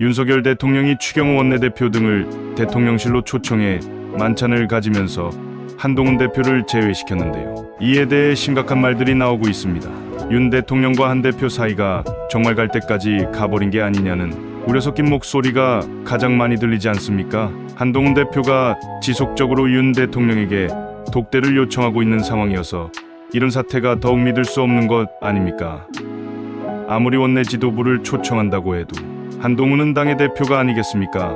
윤석열 대통령이 추경호 원내대표 등을 대통령실로 초청해 만찬을 가지면서 한동훈 대표를 제외시켰는데요. 이에 대해 심각한 말들이 나오고 있습니다. 윤 대통령과 한 대표 사이가 정말 갈 때까지 가버린 게 아니냐는 우려 섞인 목소리가 가장 많이 들리지 않습니까? 한동훈 대표가 지속적으로 윤 대통령에게 독대를 요청하고 있는 상황이어서 이런 사태가 더욱 믿을 수 없는 것 아닙니까? 아무리 원내 지도부를 초청한다고 해도 한동훈은 당의 대표가 아니겠습니까?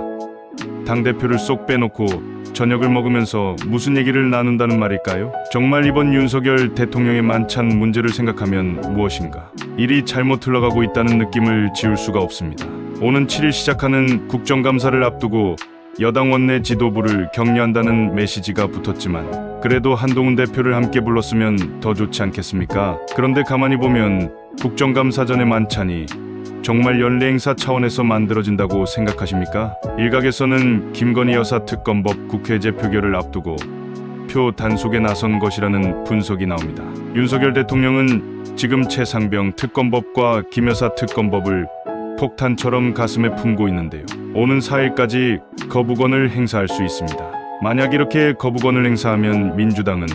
당대표를 쏙 빼놓고 저녁을 먹으면서 무슨 얘기를 나눈다는 말일까요? 정말 이번 윤석열 대통령의 만찬 문제를 생각하면 무엇인가? 일이 잘못 흘러가고 있다는 느낌을 지울 수가 없습니다. 오는 7일 시작하는 국정감사를 앞두고 여당 원내 지도부를 격려한다는 메시지가 붙었지만 그래도 한동훈 대표를 함께 불렀으면 더 좋지 않겠습니까? 그런데 가만히 보면 국정감사 전의 만찬이 정말 연례 행사 차원에서 만들어진다고 생각하십니까? 일각에서는 김건희 여사 특검법 국회제 표결을 앞두고 표 단속에 나선 것이라는 분석이 나옵니다. 윤석열 대통령은 지금 최상병 특검법과 김 여사 특검법을 폭탄처럼 가슴에 품고 있는데요. 오는 4일까지 거부권을 행사할 수 있습니다. 만약 이렇게 거부권을 행사하면 민주당은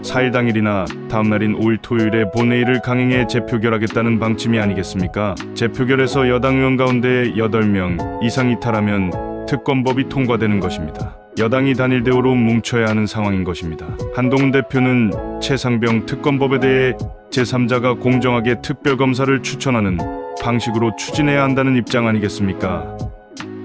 4일 당일이나 다음날인 5일 토요일에 본회의를 강행해 재표결하겠다는 방침이 아니겠습니까? 재표결에서 여당 의원 가운데 8명 이상 이탈하면 특검법이 통과되는 것입니다. 여당이 단일 대우로 뭉쳐야 하는 상황인 것입니다. 한동훈 대표는 최상병 특검법에 대해 제3자가 공정하게 특별검사를 추천하는 방식으로 추진해야 한다는 입장 아니겠습니까?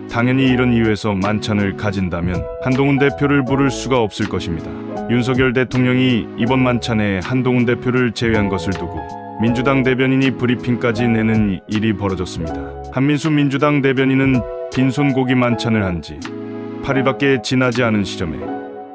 당연히 이런 이유에서 만찬을 가진다면 한동훈 대표를 부를 수가 없을 것입니다. 윤석열 대통령이 이번 만찬에 한동훈 대표를 제외한 것을 두고 민주당 대변인이 브리핑까지 내는 일이 벌어졌습니다. 한민수 민주당 대변인은 빈손 고기 만찬을 한 지 8일밖에 지나지 않은 시점에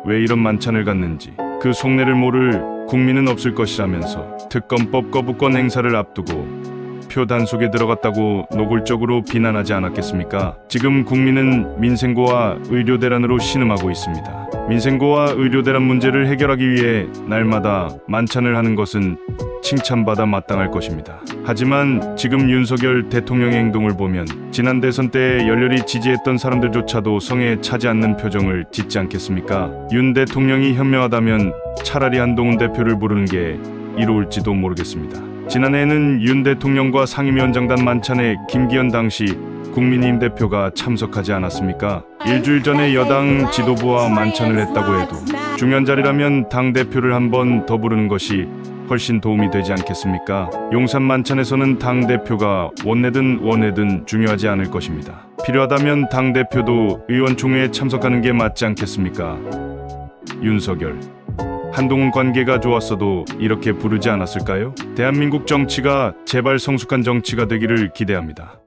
왜 이런 만찬을 갖는지 그 속내를 모를 국민은 없을 것이라면서 특검법 거부권 행사를 앞두고 표 단속에 들어갔다고 노골적으로 비난하지 않았겠습니까? 지금 국민은 민생고와 의료대란으로 신음하고 있습니다. 민생고와 의료대란 문제를 해결하기 위해 날마다 만찬을 하는 것은 칭찬받아 마땅할 것입니다. 하지만 지금 윤석열 대통령의 행동을 보면 지난 대선 때 열렬히 지지했던 사람들조차도 성에 차지 않는 표정을 짓지 않겠습니까? 윤 대통령이 현명하다면 차라리 한동훈 대표를 부르는 게 이로울지도 모르겠습니다. 지난해에는 윤 대통령과 상임위원장단 만찬에 김기현 당시 국민의힘 대표가 참석하지 않았습니까? 일주일 전에 여당 지도부와 만찬을 했다고 해도 중요한 자리라면 당대표를 한 번 더 부르는 것이 훨씬 도움이 되지 않겠습니까? 용산 만찬에서는 당대표가 원내든 중요하지 않을 것입니다. 필요하다면 당대표도 의원총회에 참석하는 게 맞지 않겠습니까? 윤석열, 한동훈 관계가 좋았어도 이렇게 부르지 않았을까요? 대한민국 정치가 제발 성숙한 정치가 되기를 기대합니다.